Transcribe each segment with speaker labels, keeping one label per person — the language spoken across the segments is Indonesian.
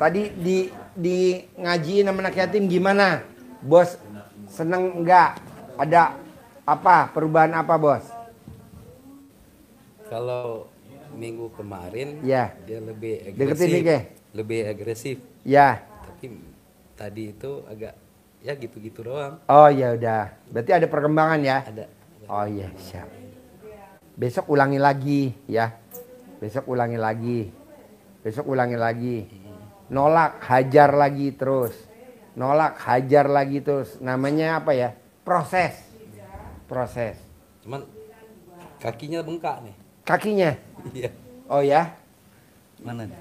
Speaker 1: tadi di ngajiin sama anak yatim gimana? Bos seneng enggak? Ada apa? Perubahan apa, Bos?
Speaker 2: Kalau minggu kemarin
Speaker 1: Ya.
Speaker 2: dia lebih
Speaker 1: Deketin
Speaker 2: agresif.
Speaker 1: dikit.
Speaker 2: Lebih agresif.
Speaker 1: Ya.
Speaker 2: Tapi tadi itu agak ya gitu-gitu doang.
Speaker 1: Oh ya udah. Berarti ada perkembangan ya?
Speaker 2: Ada.
Speaker 1: Oh iya, siap. Besok ulangi lagi ya. Besok ulangi lagi. Besok ulangi lagi. Nolak, hajar lagi terus. Nolak, hajar lagi terus. Namanya apa ya? Proses. Proses.
Speaker 2: Cuman kakinya bengkak nih.
Speaker 1: Kakinya?
Speaker 2: Iya.
Speaker 1: Oh ya?
Speaker 2: Mana nih?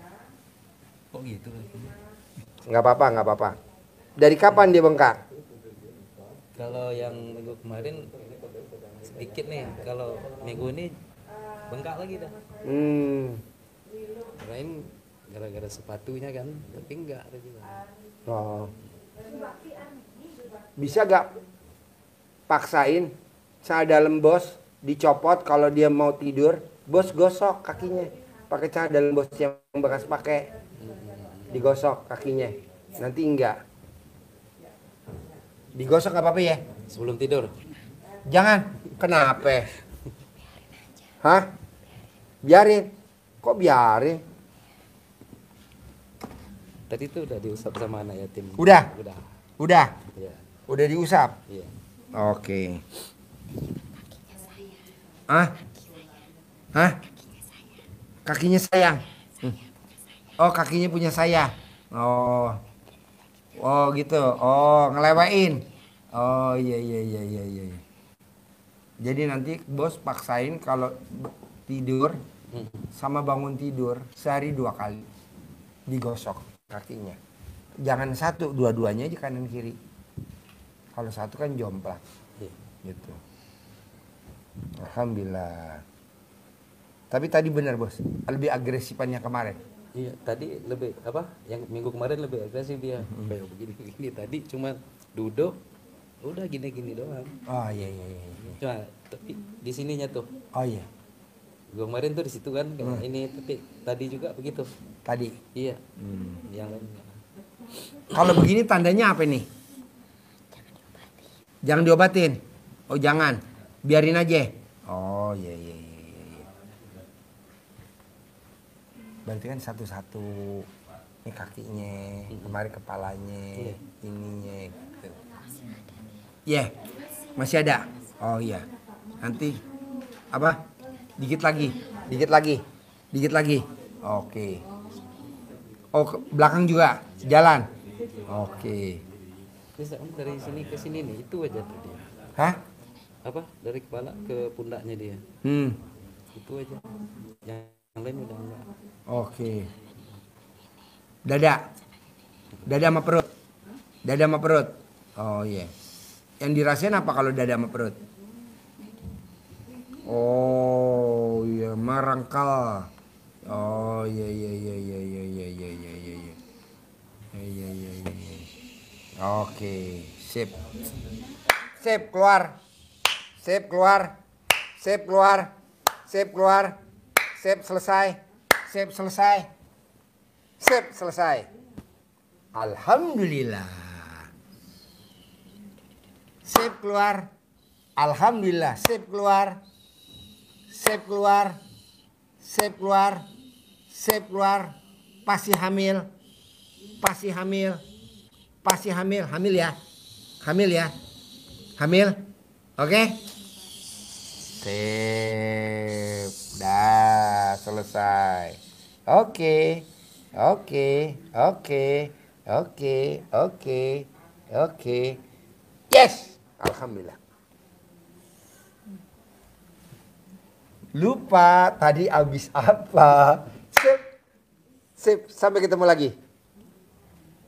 Speaker 2: Kok gitu kakinya?
Speaker 1: Nggak apa-apa, nggak apa-apa. Dari kapan dia bengkak?
Speaker 2: Kalau yang minggu kemarin sedikit nih. Kalau minggu ini bengkak lagi dah. Kirain gara-gara sepatunya kan, tapi enggak ada juga.
Speaker 1: Oh. Bisa gak paksain celana dalam bos dicopot kalau dia mau tidur, bos gosok kakinya pakai celana dalam bos yang bekas pakai, digosok kakinya. Nanti enggak digosok gak apa-apa ya
Speaker 2: Sebelum tidur.
Speaker 1: jangan. Kenapa? Hah? Biarin. Kok biarin?
Speaker 2: Tadi tuh udah diusap sama anak yatim.
Speaker 1: Udah?
Speaker 2: Udah. Iya.
Speaker 1: Udah diusap?
Speaker 2: Iya.
Speaker 1: Oke. Hah? Hah? Kakinya sayang. Oh, kakinya punya saya. Oh. Oh, gitu. Oh, ngelewain. Oh, iya iya iya iya iya. Jadi nanti bos paksain kalau tidur sama bangun tidur sehari 2 kali digosok kakinya. Jangan satu, dua-duanya aja kanan kiri. Kalau satu kan jomplang. Gitu. Alhamdulillah. Tapi tadi benar bos, lebih agresifannya kemarin.
Speaker 2: Iya, tadi lebih apa? Yang minggu kemarin lebih agresif dia. Kayak begini-begini. Tadi cuma duduk, udah gini-gini doang.
Speaker 1: Oh iya iya iya.
Speaker 2: Cuma tapi di sininya tuh.
Speaker 1: Oh iya.
Speaker 2: Gua kemarin tuh di situ kan kayak ini, tapi tadi juga begitu.
Speaker 1: Tadi.
Speaker 2: Iya. Yang lain.
Speaker 1: Kalau begini tandanya apa nih? Jangan diobatin. Oh jangan, biarin aja. Oh iya iya iya iya. Berarti kan satu-satu. Ini kakinya, kemarin kepalanya, ininya. Gitu. Iya, masih ada. Oh iya. Nanti apa? Dikit lagi, dikit lagi, dikit lagi. Oke. Oh ke belakang juga, jalan. Oke.
Speaker 2: Bisa dari sini ke sini nih, itu aja tuh dia.
Speaker 1: Hah?
Speaker 2: Apa? Dari kepala ke pundaknya dia. Itu aja. Yang lain udah enggak.
Speaker 1: Oke. Dada. Dada sama perut. Dada sama perut. Oh iya. Yang dirasain apa kalau dada sama perut? Oh iya, merangkal. Oh iya iya iya iya iya iya iya iya iya. Iya iya iya iya. Oke, sip. Sip keluar. Sip keluar. Sip keluar. Sip keluar. Sip selesai. Sip selesai. Sip selesai. Alhamdulillah. Sip keluar. Alhamdulillah. Sip keluar. Sip keluar. Sip keluar. Sip keluar. Pasti hamil. Pasti hamil. Pasti hamil. Hamil ya. Hamil ya. Hamil. Oke. Sip. Dah selesai. Oke. Oke. Oke. Oke. Oke. Oke. Yes. Alhamdulillah. Lupa tadi abis apa. Sip. Sip. Sampai ketemu lagi.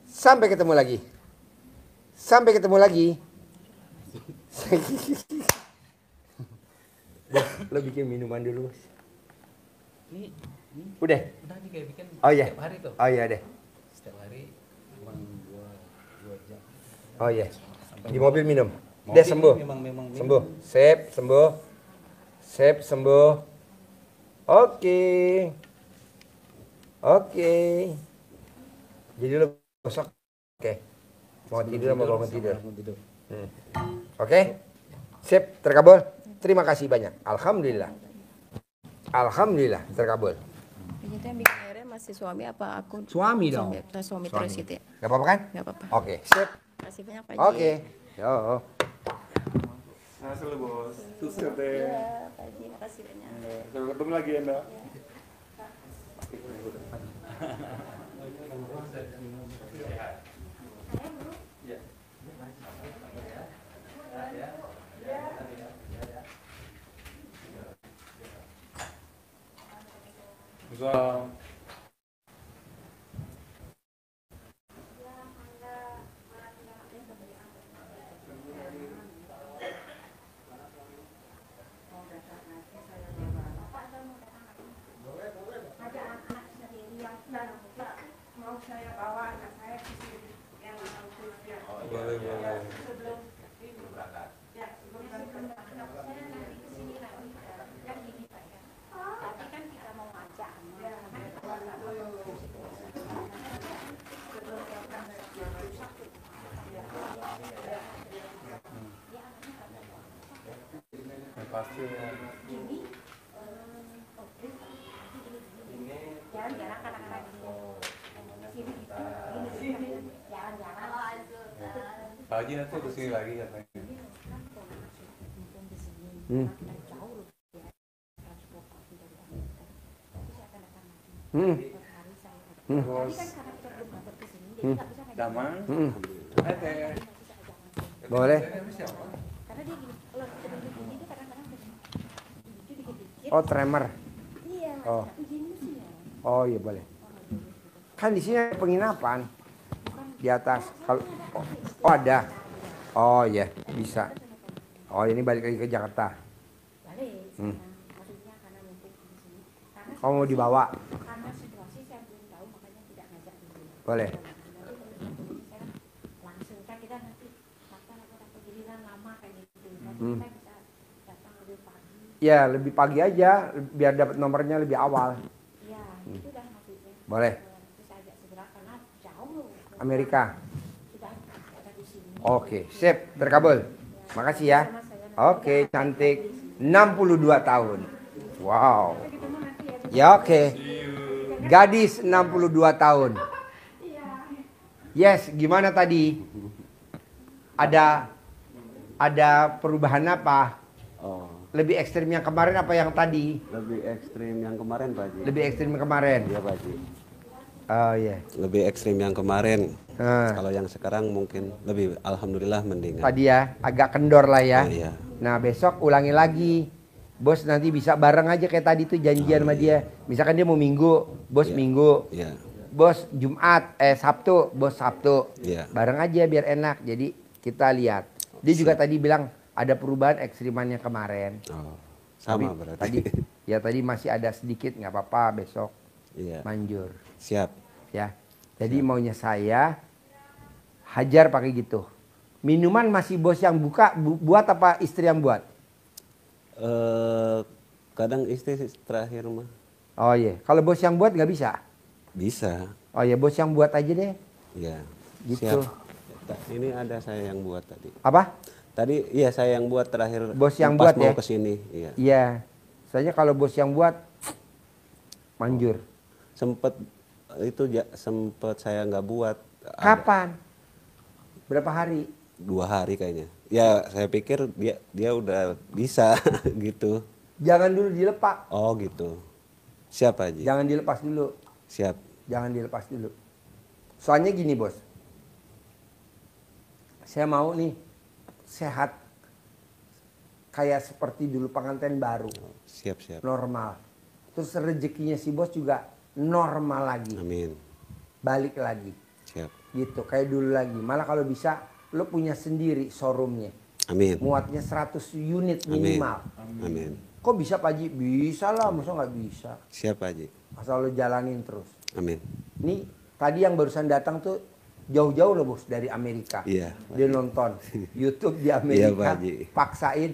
Speaker 1: Sampai ketemu lagi. Sampai ketemu lagi. Lo bikin minuman dulu.
Speaker 2: Ini
Speaker 1: Udah.
Speaker 2: udah nih kayak bikin
Speaker 1: Oh iya.
Speaker 2: setiap hari tuh.
Speaker 1: Oh iya deh.
Speaker 2: Setiap hari cuma 2 jam.
Speaker 1: Oh iya. Di mobil minum.
Speaker 2: Mobil
Speaker 1: Dia sembuh.
Speaker 2: memang minum.
Speaker 1: Sembuh. Sip, sembuh. Sip, sembuh. Oke. Oke. Jadi lo besok oke. Mau tidur sama bangun tidur.
Speaker 2: Mau tidur.
Speaker 1: Oke. Sip, terkabul. Terima kasih banyak. Alhamdulillah. Alhamdulillah terkabul.
Speaker 3: Itu yang bikin akhirnya masih suami apa aku?
Speaker 1: Suami dong.
Speaker 3: Suami terus itu ya.
Speaker 1: Gak apa-apa kan?
Speaker 3: Gak apa-apa.
Speaker 1: Oke, sip.
Speaker 3: Kasih banyak Pak Ji.
Speaker 1: Oke. Yo.
Speaker 4: Hasil bos, sukses deh.
Speaker 3: Iya, Pak Ji, makasih banyak.
Speaker 4: Sampai ketemu lagi ya, Mbak. Bisa. Boleh, boleh. Ya, pasti ya. Pak Haji nanti kesini lagi katanya.
Speaker 1: Hmm. Hmm.
Speaker 4: Bos. Damang. Hai teh.
Speaker 1: Boleh. Oh, tremor. Oh. Oh, iya boleh. Kan di sini ada penginapan. Di atas. Kalau oh, ada. Oh, iya, bisa. Oh, ini balik lagi ke Jakarta. Hmm. Kamu mau dibawa? Boleh. Hmm. Ya, lebih pagi aja biar dapat nomornya lebih awal. Boleh. Amerika. Oke, sip, terkabul. Makasih ya. Oke, cantik. 62 tahun. Wow. Ya oke. Gadis 62 tahun. Yes, gimana tadi? Ada perubahan apa?
Speaker 5: Oh,
Speaker 1: Lebih ekstrim yang kemarin apa yang tadi?
Speaker 5: lebih ekstrim yang kemarin, Pak Haji.
Speaker 1: Lebih ekstrim yang kemarin.
Speaker 5: Iya, Pak Haji.
Speaker 1: Oh iya.
Speaker 5: Lebih ekstrim yang kemarin.
Speaker 1: Nah,
Speaker 5: Kalau yang sekarang mungkin lebih, alhamdulillah mendingan.
Speaker 1: tadi ya agak kendor lah ya.
Speaker 5: Oh, iya.
Speaker 1: Nah besok ulangi lagi. Bos nanti bisa bareng aja kayak tadi tuh janjian sama dia. Misalkan dia mau minggu, bos
Speaker 5: Iya.
Speaker 1: minggu.
Speaker 5: Iya.
Speaker 1: Bos Jumat, Sabtu, bos Sabtu.
Speaker 5: Iya.
Speaker 1: Bareng aja biar enak. Jadi kita lihat. Dia juga tadi bilang ada perubahan ekstrimannya kemarin.
Speaker 5: Oh, sama
Speaker 1: Tapi
Speaker 5: berarti.
Speaker 1: Tadi, ya tadi masih ada sedikit, nggak apa-apa besok
Speaker 5: Iya.
Speaker 1: manjur.
Speaker 5: Siap.
Speaker 1: Ya. Jadi maunya saya hajar pakai gitu. Minuman masih bos yang buka, buat apa istri yang buat?
Speaker 5: Kadang istri sih terakhir mah
Speaker 1: Oh iya, kalau bos yang buat nggak bisa?
Speaker 5: bisa.
Speaker 1: Oh iya, bos yang buat aja deh.
Speaker 5: Iya.
Speaker 1: Gitu.
Speaker 5: Siap. Ini ada saya yang buat tadi.
Speaker 1: Apa?
Speaker 5: Tadi iya saya yang buat terakhir.
Speaker 1: Bos yang
Speaker 5: pas
Speaker 1: buat
Speaker 5: mau
Speaker 1: ya?
Speaker 5: kesini. Iya.
Speaker 1: Iya. Soalnya kalau bos yang buat manjur.
Speaker 5: Sempet itu sempet saya nggak buat.
Speaker 1: Kapan? Berapa hari?
Speaker 5: 2 hari kayaknya. Ya saya pikir dia udah bisa gitu.
Speaker 1: Jangan dulu dilepas.
Speaker 5: Oh gitu. Siap Haji.
Speaker 1: Jangan dilepas dulu.
Speaker 5: Siap.
Speaker 1: Jangan dilepas dulu. Soalnya gini bos. Saya mau nih sehat. Kayak seperti dulu pengantin baru.
Speaker 5: Siap.
Speaker 1: Normal. Terus rezekinya si bos juga normal lagi.
Speaker 5: Amin.
Speaker 1: Balik lagi.
Speaker 5: Siap.
Speaker 1: Gitu. Kayak dulu lagi. Malah kalau bisa lo punya sendiri showroomnya.
Speaker 5: Amin.
Speaker 1: Muatnya 100 unit
Speaker 5: Amin.
Speaker 1: minimal.
Speaker 5: Amin.
Speaker 1: Kok bisa Pak Haji? Bisa lah, masa nggak bisa?
Speaker 5: Siap Haji.
Speaker 1: Asal lo jalanin terus.
Speaker 5: Amin.
Speaker 1: Nih, tadi yang barusan datang tuh jauh-jauh loh bos dari Amerika.
Speaker 5: Iya.
Speaker 1: Dia nonton YouTube di Amerika,
Speaker 5: Iya, Pak Haji.
Speaker 1: paksain.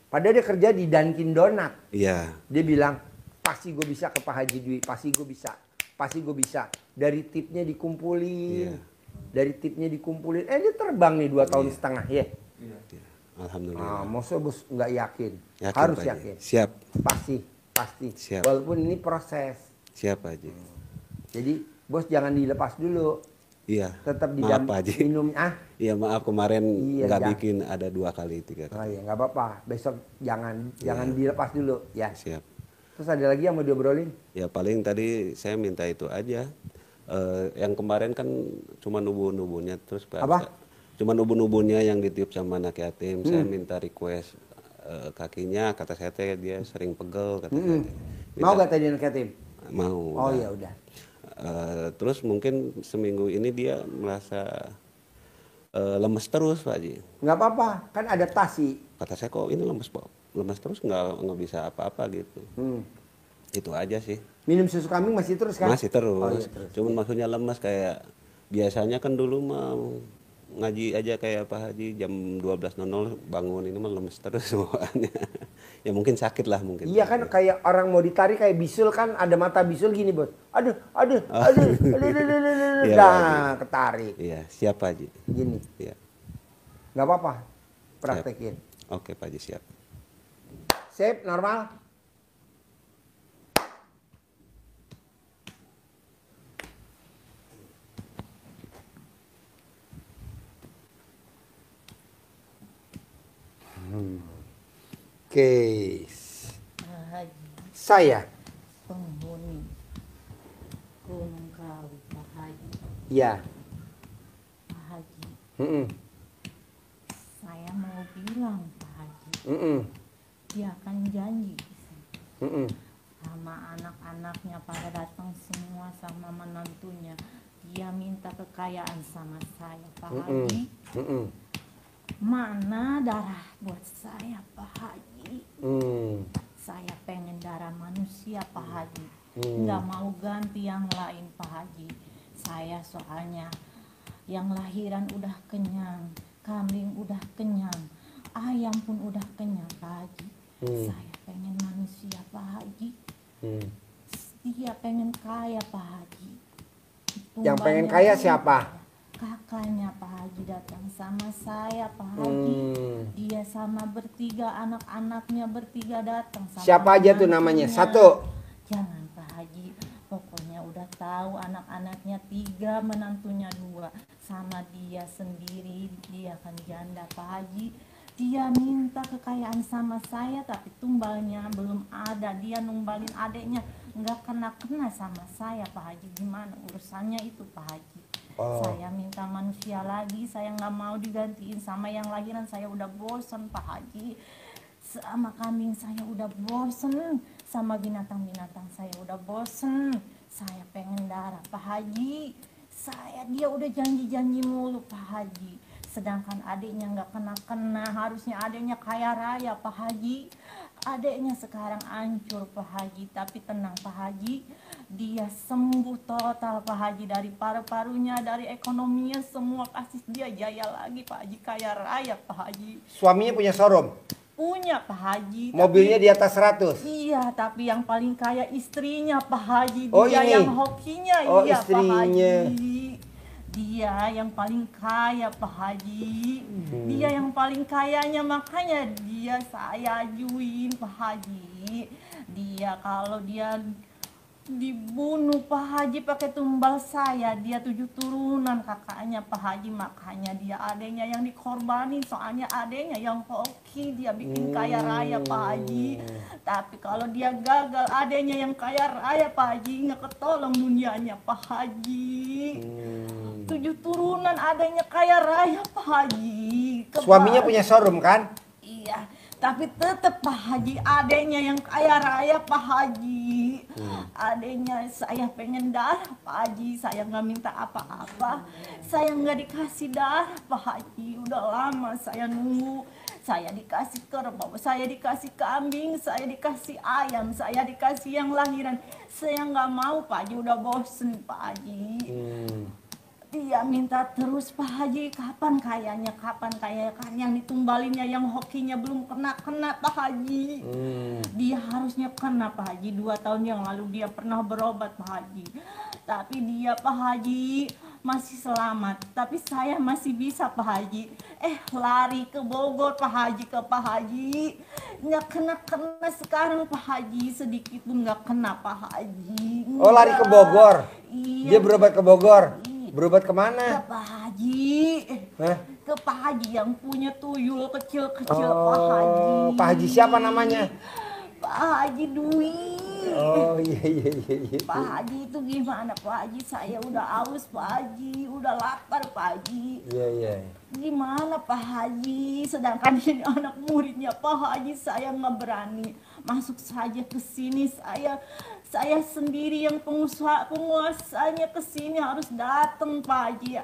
Speaker 1: Padahal dia kerja di Dunkin Donat.
Speaker 5: Iya.
Speaker 1: Dia bilang, pasti gue bisa ke Pak Haji Dwi, pasti gue bisa. pasti gue bisa. Dari tipnya dikumpulin,
Speaker 5: Iya.
Speaker 1: dari tipnya dikumpulin. Dia terbang nih 2 tahun setengah ya.
Speaker 5: Iya. Alhamdulillah.
Speaker 1: Maksudnya bos nggak yakin.
Speaker 5: Yakin,
Speaker 1: Harus
Speaker 5: Pak Haji.
Speaker 1: yakin.
Speaker 5: Siap.
Speaker 1: Pasti.
Speaker 5: Siap.
Speaker 1: Walaupun ini proses.
Speaker 5: Siap Pak Haji.
Speaker 1: Jadi bos jangan dilepas dulu.
Speaker 5: Iya.
Speaker 1: Tetap
Speaker 5: Maaf Pak Haji.
Speaker 1: minum.
Speaker 5: Iya maaf kemarin
Speaker 1: Iya,
Speaker 5: nggak
Speaker 1: jangan.
Speaker 5: bikin ada 2 kali 3
Speaker 1: Oh
Speaker 5: kali.
Speaker 1: iya nggak apa-apa. Besok jangan
Speaker 5: Iya.
Speaker 1: dilepas dulu ya.
Speaker 5: Siap.
Speaker 1: Terus ada lagi yang mau diobrolin?
Speaker 5: Ya paling tadi saya minta itu aja. Yang kemarin kan cuma nubu-nubunya terus Pak.
Speaker 1: Apa?
Speaker 5: Cuma nubu-nubunya yang ditiup sama anak yatim. Saya minta request kakinya, kata saya teh dia sering pegel kata saya teh.
Speaker 1: Mau
Speaker 5: Minta-
Speaker 1: gak tadi anak yatim?
Speaker 5: Mau.
Speaker 1: Oh
Speaker 5: Nah,
Speaker 1: ya udah.
Speaker 5: terus mungkin seminggu ini dia merasa lemes terus Pak Haji.
Speaker 1: Nggak apa-apa, kan adaptasi.
Speaker 5: Kata saya kok ini lemes Pak, lemes terus nggak bisa apa-apa gitu. Itu aja sih.
Speaker 1: Minum susu kambing masih terus kan?
Speaker 5: Masih terus.
Speaker 1: Oh, iya, terus.
Speaker 5: Cuman maksudnya lemes kayak biasanya kan dulu mah ngaji aja kayak Pak Haji jam 12.00 bangun, ini mah lemes terus bawaannya. Ya mungkin sakit lah mungkin.
Speaker 1: Iya kan kayak orang mau ditarik kayak bisul kan ada mata bisul gini bos. Aduh.
Speaker 5: Iya,
Speaker 1: Dah ketarik.
Speaker 5: Iya, siap Pak Haji.
Speaker 1: Gini.
Speaker 5: Iya.
Speaker 1: Nggak apa-apa. Praktekin.
Speaker 5: Oke Pak Haji siap.
Speaker 1: Sip, normal. Oke.
Speaker 6: Haji,
Speaker 1: Saya.
Speaker 6: penghuni Gunung Kawi, Pak Haji.
Speaker 1: Ya.
Speaker 6: Pak Haji,
Speaker 1: Mm-mm.
Speaker 6: saya mau bilang Pak Haji,
Speaker 1: Mm-mm.
Speaker 6: dia akan janji di sini.
Speaker 1: Mm-mm.
Speaker 6: Sama anak-anaknya pada datang semua sama menantunya. Dia minta kekayaan sama saya, Pak Haji.
Speaker 1: Mm-mm.
Speaker 6: Mana darah buat saya, Pak Haji?
Speaker 1: Mm.
Speaker 6: Saya pengen darah manusia, Pak Haji. Nggak mau ganti yang lain, Pak Haji. Saya soalnya yang lahiran udah kenyang, kambing udah kenyang, ayam pun udah kenyang, Pak Haji. Saya pengen manusia, Pak Haji. Dia pengen kaya, Pak Haji.
Speaker 1: Yang pengen
Speaker 6: Tumbangnya
Speaker 1: kaya
Speaker 6: pun
Speaker 1: siapa?
Speaker 6: kakaknya Pak Haji datang sama saya, Pak Haji. Dia sama bertiga, anak-anaknya bertiga datang sama
Speaker 1: Siapa aja tuh namanya?
Speaker 6: menantunya.
Speaker 1: Satu.
Speaker 6: Jangan Pak Haji, pokoknya udah tahu anak-anaknya 3, menantunya 2. Sama dia sendiri, dia kan janda Pak Haji. Dia minta kekayaan sama saya tapi tumbalnya belum ada. Dia numbalin adeknya, nggak kena-kena sama saya Pak Haji. Gimana urusannya itu Pak Haji? Saya minta manusia lagi, saya nggak mau digantiin sama yang lahiran. Saya udah bosen Pak Haji. Sama kambing saya udah bosen, sama binatang-binatang saya udah bosen. Saya pengen darah Pak Haji. Dia udah janji-janji mulu Pak Haji. Sedangkan adiknya nggak kena-kena, harusnya adiknya kaya raya Pak Haji. Adiknya sekarang hancur Pak Haji, tapi tenang Pak Haji. Dia sembuh total Pak Haji, dari paru-parunya, dari ekonominya, semua kasih dia jaya lagi Pak Haji, kaya raya Pak Haji.
Speaker 1: Suaminya punya showroom.
Speaker 6: Punya Pak Haji.
Speaker 1: Mobilnya di atas 100.
Speaker 6: Iya, tapi yang paling kaya istrinya Pak Haji.
Speaker 1: Oh,
Speaker 6: Dia
Speaker 1: ini?
Speaker 6: yang hokinya,
Speaker 1: Oh,
Speaker 6: iya
Speaker 1: istrinya.
Speaker 6: Pak Haji. Dia yang paling kaya Pak Haji. Dia yang paling kayanya, makanya dia saya ajuin Pak Haji. Dia kalau dia dibunuh Pak Haji pakai tumbal saya, dia 7 turunan kakaknya Pak Haji, makanya dia adenya yang dikorbanin, soalnya adenya yang hoki, dia bikin kaya raya Pak Haji. Tapi kalau dia gagal, adenya yang kaya raya Pak Haji, nggak ketolong dunianya Pak Haji. 7 turunan adanya kaya raya Pak Haji.
Speaker 1: Suaminya punya showroom kan?
Speaker 6: Iya, tapi tetap Pak Haji, adenya yang kaya raya Pak Haji. Adenya saya pengen darah Pak Haji, saya nggak minta apa-apa. Saya nggak dikasih darah Pak Haji, udah lama saya nunggu. Saya dikasih kerbau, saya dikasih kambing, saya dikasih ayam, saya dikasih yang lahiran. Saya nggak mau Pak Haji, udah bosen Pak Haji. Dia minta terus Pak Haji, kapan kayaknya kan yang ditumbalinnya, yang hokinya belum kena Pak Haji. Dia harusnya kena Pak Haji, 2 tahun yang lalu dia pernah berobat Pak Haji. Tapi dia Pak Haji masih selamat, tapi saya masih bisa Pak Haji. Lari ke Bogor Pak Haji, ke Pak Haji. Nggak kena sekarang Pak Haji, sedikit pun nggak kena Pak Haji.
Speaker 1: Oh, lari ke Bogor.
Speaker 6: Iya.
Speaker 1: Dia berobat ke Bogor.
Speaker 6: Iya.
Speaker 1: Berobat
Speaker 6: Ke
Speaker 1: kemana?
Speaker 6: Pak Haji.
Speaker 1: Hah?
Speaker 6: Ke Pak Haji yang punya tuyul kecil-kecil Pak Haji.
Speaker 1: Pak Haji siapa namanya?
Speaker 6: Pak Haji Dwi.
Speaker 1: Oh iya.
Speaker 6: Pak Haji itu gimana Pak Haji? Saya udah aus Pak Haji, udah lapar Pak Haji.
Speaker 1: Iya.
Speaker 6: Gimana Pak Haji? Sedangkan ini anak muridnya Pak Haji, saya nggak berani masuk saja ke sini. Saya sendiri yang penguasanya ke sini harus datang Pak Haji.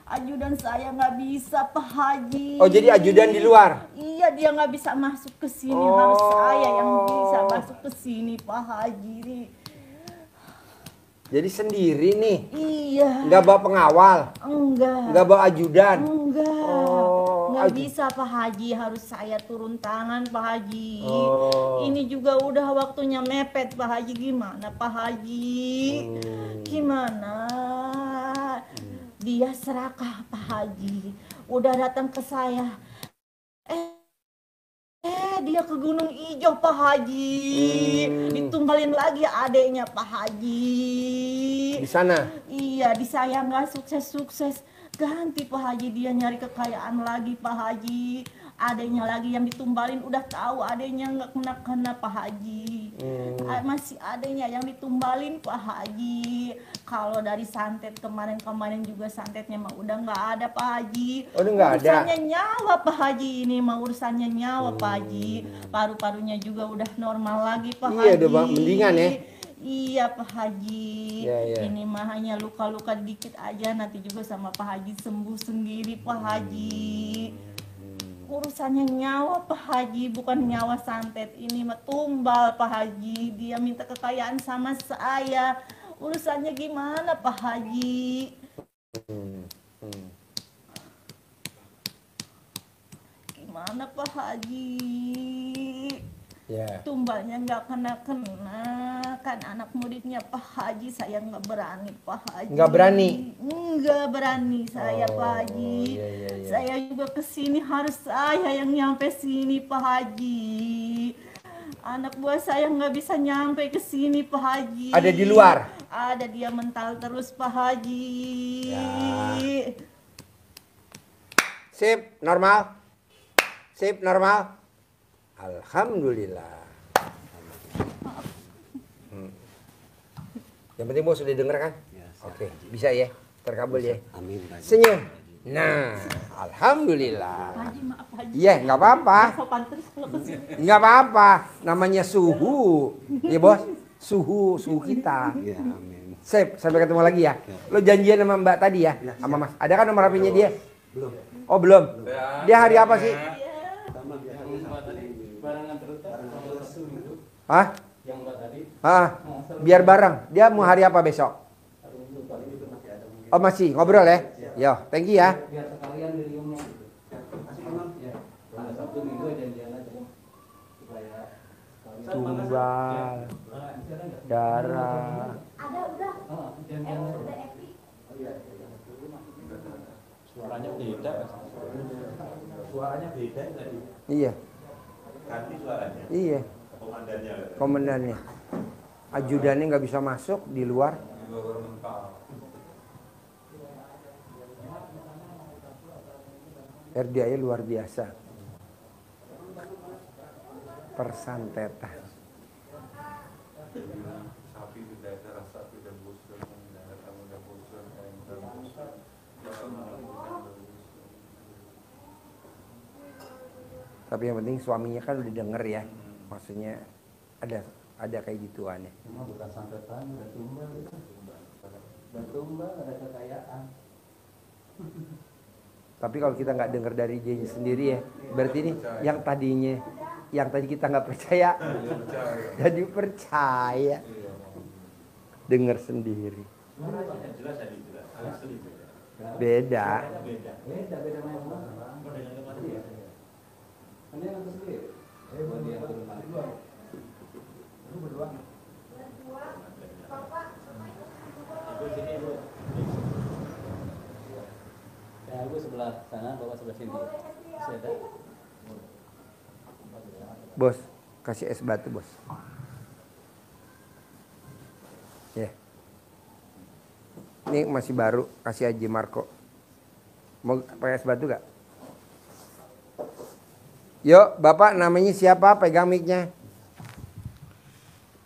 Speaker 6: Ajudan saya nggak bisa Pak Haji.
Speaker 1: Oh, jadi ajudan di luar?
Speaker 6: Iya, dia nggak bisa masuk ke sini. Harus saya yang bisa masuk ke sini Pak Haji.
Speaker 1: Jadi sendiri nih?
Speaker 6: Iya.
Speaker 1: Nggak bawa pengawal?
Speaker 6: Enggak.
Speaker 1: Nggak bawa ajudan?
Speaker 6: Enggak.
Speaker 1: Oh,
Speaker 6: Nggak bisa Pak Haji, harus saya turun tangan Pak Haji.
Speaker 1: Oh.
Speaker 6: Ini juga udah waktunya mepet Pak Haji, gimana Pak Haji? Gimana? Dia serakah Pak Haji, udah datang ke saya. Dia ke Gunung Ijo Pak Haji, ditumbalin lagi adeknya Pak Haji.
Speaker 1: Di sana?
Speaker 6: Iya, di saya nggak sukses. Ganti Pak Haji, dia nyari kekayaan lagi Pak Haji. Adanya lagi yang ditumbalin, udah tahu adanya nggak kena Pak Haji. Masih adanya yang ditumbalin Pak Haji. Kalau dari santet kemarin juga santetnya mah udah nggak ada Pak Haji.
Speaker 1: Oh, udah nggak ada.
Speaker 6: Urusannya nyawa Pak Haji, ini mah urusannya nyawa Pak Haji. Paru-parunya juga udah normal lagi Pak Haji.
Speaker 1: Iya, udah mendingan ya.
Speaker 6: Iya Pak Haji.
Speaker 1: Iya.
Speaker 6: Ini mah hanya luka-luka dikit aja, nanti juga sama Pak Haji sembuh sendiri Pak Haji. Urusannya nyawa Pak Haji, bukan nyawa santet. Ini mah tumbal Pak Haji. Dia minta kekayaan sama saya. Urusannya gimana Pak Haji? Gimana Pak Haji?
Speaker 1: Ya.
Speaker 6: Tumbalnya nggak kena kan anak muridnya Pak Haji, saya nggak berani Pak Haji.
Speaker 1: Nggak berani?
Speaker 6: Nggak berani saya Pak Haji.
Speaker 1: Iya.
Speaker 6: Saya juga kesini harus saya yang nyampe sini Pak Haji. Anak buah saya nggak bisa nyampe ke sini Pak Haji.
Speaker 1: Ada di luar?
Speaker 6: Ada, dia mental terus Pak Haji.
Speaker 1: Ya. Sip, normal. Alhamdulillah. Yang penting bos sudah denger kan?
Speaker 5: Ya, siap.
Speaker 1: Oke, bisa ya, terkabul ya.
Speaker 5: Amin Pak Haji.
Speaker 1: Senyum. Nah, alhamdulillah.
Speaker 6: Pak Haji, maaf Pak Haji.
Speaker 1: Iya, nggak apa-apa.
Speaker 6: Sopan terus kalau kesini.
Speaker 1: Nggak apa-apa. Namanya suhu, ya bos. Suhu kita.
Speaker 5: Ya, amin.
Speaker 1: Sip, sampai ketemu lagi ya. Lo janjian sama Mbak tadi ya, sama Mas. Ada kan nomor HP-nya dia?
Speaker 5: Belum.
Speaker 1: Oh belum. Dia hari apa sih? Hah?
Speaker 2: Yang Mbak tadi
Speaker 1: Biar bareng. Dia mau hari apa besok? Oh masih ngobrol ya? Yo, thank you ya.
Speaker 2: biar sekalian diriumnya gitu. Ya, pada Sabtu Minggu janjian aja supaya
Speaker 1: Tumbal, darah.
Speaker 2: janjian
Speaker 7: Suaranya beda. Suaranya beda tadi.
Speaker 1: Iya,
Speaker 7: Ganti suaranya.
Speaker 1: iya.
Speaker 7: Komandannya.
Speaker 1: Komandannya. Ajudannya nggak bisa masuk di luar.
Speaker 4: Di luar mental.
Speaker 1: RDA luar biasa. Persantetan.
Speaker 4: Sapi tidak ada rasa tidak bosan, tidak ada udah bosan, tidak bosan.
Speaker 1: Tapi yang penting suaminya kan udah denger ya. Maksudnya ada kayak gituan ya.
Speaker 2: cuma bukan santetan, udah tumbal itu. Udah tumbal, ada kekayaan.
Speaker 1: Tapi kalau kita nggak dengar dari dia sendiri ya, berarti ini yang tadi kita nggak percaya, jadi percaya. Dengar sendiri.
Speaker 7: Suaranya jelas tadi jelas. Asli.
Speaker 1: Beda.
Speaker 2: Beda memang. Kan dia nonton sendiri. Dia nonton sendiri. Lu berdua. Ibu sini, Ibu. Ya, Ibu sebelah sana, Bapak sebelah sini. Masih ada?
Speaker 1: Bos, kasih es batu, Bos. Ya. Ini masih baru, kasih Haji Marco. Mau pakai es batu gak? Yuk, Bapak namanya siapa? Pegang mic-nya.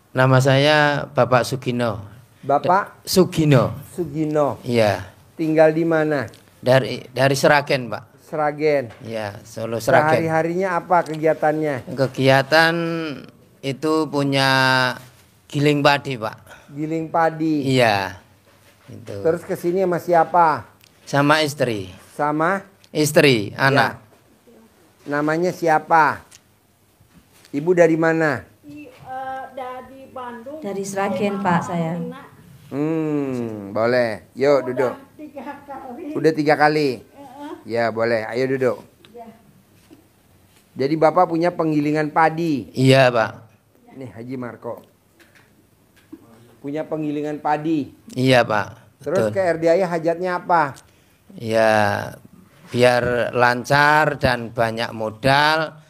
Speaker 8: Nama saya Bapak Sugino.
Speaker 1: Bapak
Speaker 8: Sugino.
Speaker 1: Sugino.
Speaker 8: Iya.
Speaker 1: Tinggal di mana?
Speaker 8: Dari Seragen, Pak.
Speaker 1: Seragen.
Speaker 8: Iya, Solo Seragen.
Speaker 1: Sehari-harinya apa kegiatannya?
Speaker 8: Kegiatan itu punya giling padi, Pak.
Speaker 1: Giling padi.
Speaker 8: Iya. Itu.
Speaker 1: Terus kesini sama siapa?
Speaker 8: Sama istri.
Speaker 1: Sama
Speaker 8: Istri, anak.
Speaker 1: namanya siapa? Ibu dari mana?
Speaker 9: Dari Bandung.
Speaker 3: Dari Seragen, Pak, saya.
Speaker 1: Boleh. Yuk duduk.
Speaker 9: 3 kali.
Speaker 1: Udah 3 kali. Ya boleh. Ayo duduk. Jadi Bapak punya penggilingan padi.
Speaker 8: Iya, Pak.
Speaker 1: Nih Haji Marco. Punya penggilingan padi.
Speaker 8: Iya, Pak.
Speaker 1: Terus
Speaker 8: Betul.
Speaker 1: ke RDI hajatnya apa?
Speaker 8: Ya, biar lancar dan banyak modal.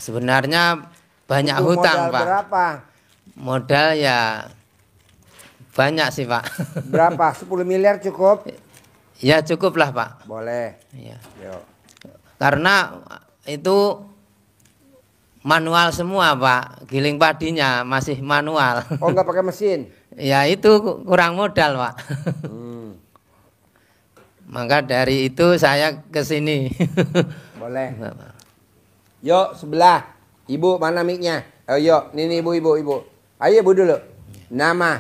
Speaker 8: Sebenarnya banyak
Speaker 1: Butuh
Speaker 8: hutang,
Speaker 1: modal
Speaker 8: Pak.
Speaker 1: berapa?
Speaker 8: Modal ya banyak sih, Pak.
Speaker 1: Berapa? 10 miliar cukup?
Speaker 8: Ya cukup lah, Pak.
Speaker 1: Boleh.
Speaker 8: Ya.
Speaker 1: Yuk.
Speaker 8: Karena itu manual semua, Pak. Giling padinya masih manual.
Speaker 1: Oh nggak pakai mesin?
Speaker 8: Ya itu kurang modal, Pak. Maka dari itu saya ke sini.
Speaker 1: Boleh. Yuk sebelah. Ibu mana mic-nya? Oh yuk, ini ibu. Ayo ibu dulu. Nama?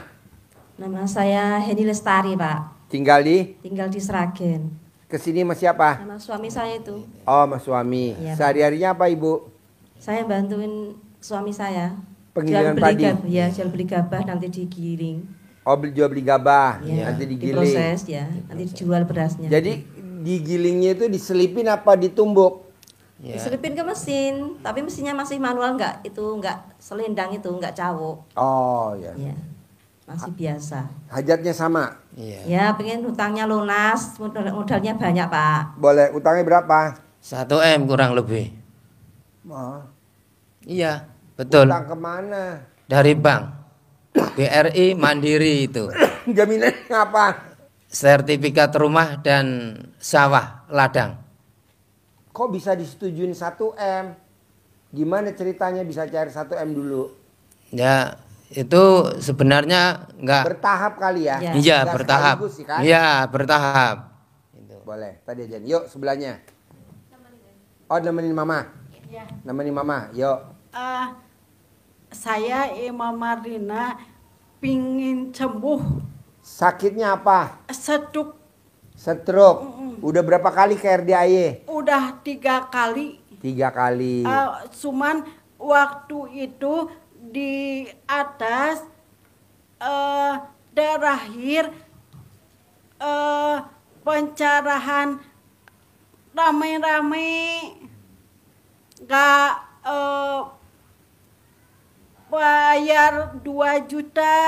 Speaker 3: Nama saya Heni Lestari, Pak.
Speaker 1: Tinggal di?
Speaker 3: Tinggal di Seragen.
Speaker 1: Kesini sama siapa?
Speaker 3: Nama suami saya itu.
Speaker 1: Oh mas suami.
Speaker 3: Iya, Pak.
Speaker 1: Sehari-harinya apa ibu?
Speaker 3: Saya bantuin suami saya.
Speaker 1: Penggilingan padi?
Speaker 3: Ya, jual beli gabah nanti digiling.
Speaker 1: Oh jual beli gabah.
Speaker 3: Ya,
Speaker 1: Nanti digiling.
Speaker 3: diproses ya, nanti dijual berasnya.
Speaker 1: Jadi digilingnya itu diselipin apa ditumbuk?
Speaker 8: Ya.
Speaker 3: Diselipin ke mesin, tapi mesinnya masih manual, nggak selendang itu, nggak cawok.
Speaker 1: Oh ya.
Speaker 3: Ya, masih biasa.
Speaker 1: Hajatnya sama?
Speaker 8: Iya.
Speaker 3: Ya, pengen hutangnya lunas, modalnya banyak, Pak.
Speaker 1: Boleh. Utangnya berapa?
Speaker 8: 1 M kurang lebih.
Speaker 1: Oh.
Speaker 8: Iya, betul.
Speaker 1: Utang kemana?
Speaker 8: Dari bank. BRI Mandiri itu.
Speaker 1: Jaminannya apa?
Speaker 8: Sertifikat rumah dan sawah ladang.
Speaker 1: Kok bisa disetujuin 1 M? Gimana ceritanya bisa cair 1 M dulu?
Speaker 8: Ya, itu sebenarnya enggak.
Speaker 1: Bertahap kali ya?
Speaker 3: Ya.
Speaker 8: Iya,
Speaker 1: Nggak
Speaker 8: bertahap.
Speaker 1: sekaligus sih, kan?
Speaker 8: Iya, bertahap.
Speaker 1: Boleh, tadi aja. Yuk sebelahnya. Oh nemenin mama.
Speaker 9: Ya.
Speaker 1: Nemenin mama, yuk.
Speaker 9: Saya Imam Marina pingin sembuh.
Speaker 1: Sakitnya apa?
Speaker 9: Stroke
Speaker 1: Stroke. Udah berapa kali ke RDAY?
Speaker 9: udah 3 kali.
Speaker 1: 3 kali.
Speaker 9: Cuman waktu itu di atas terakhir pencerahan rame-rame, nggak bayar 2 juta,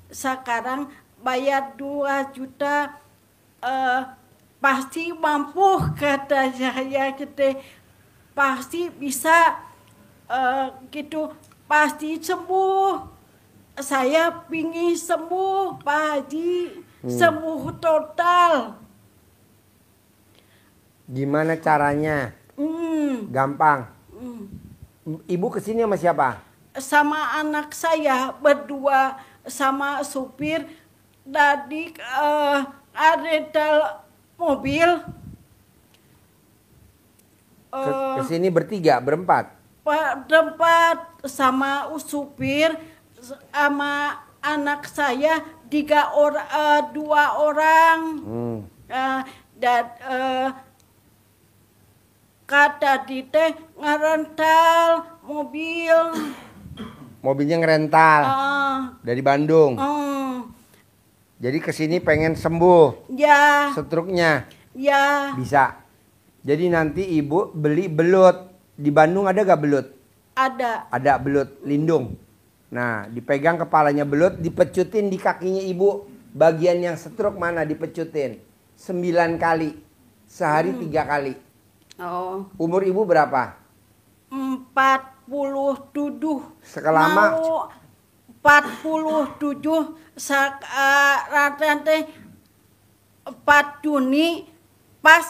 Speaker 9: sekarang bayar 2 juta, pasti mampu, kata saya gede, pasti bisa, gitu, pasti sembuh. Saya pingin sembuh, Pak Haji, sembuh total.
Speaker 1: Gimana caranya? Gampang. Ibu kesini sama siapa?
Speaker 9: Sama anak saya berdua, sama supir dari rental mobil.
Speaker 1: Kesini bertiga, berempat?
Speaker 9: Berempat, sama supir sama anak saya 2 orang. Dan kata Dite ngerental mobil.
Speaker 1: Mobilnya ngerental dari Bandung. Jadi kesini pengen sembuh
Speaker 9: Ya,
Speaker 1: stroke-nya.
Speaker 9: ya,
Speaker 1: Bisa. Jadi nanti ibu beli belut. Di Bandung ada gak belut?
Speaker 9: ada.
Speaker 1: Ada belut lindung. Nah, dipegang kepalanya belut, dipecutin di kakinya ibu. Bagian yang stroke mana dipecutin? 9 kali. Sehari 3 kali.
Speaker 9: Oh,
Speaker 1: Umur ibu berapa?
Speaker 9: 47.
Speaker 1: Sekelama
Speaker 9: Mau 47 sekarang teh 4 Juni pas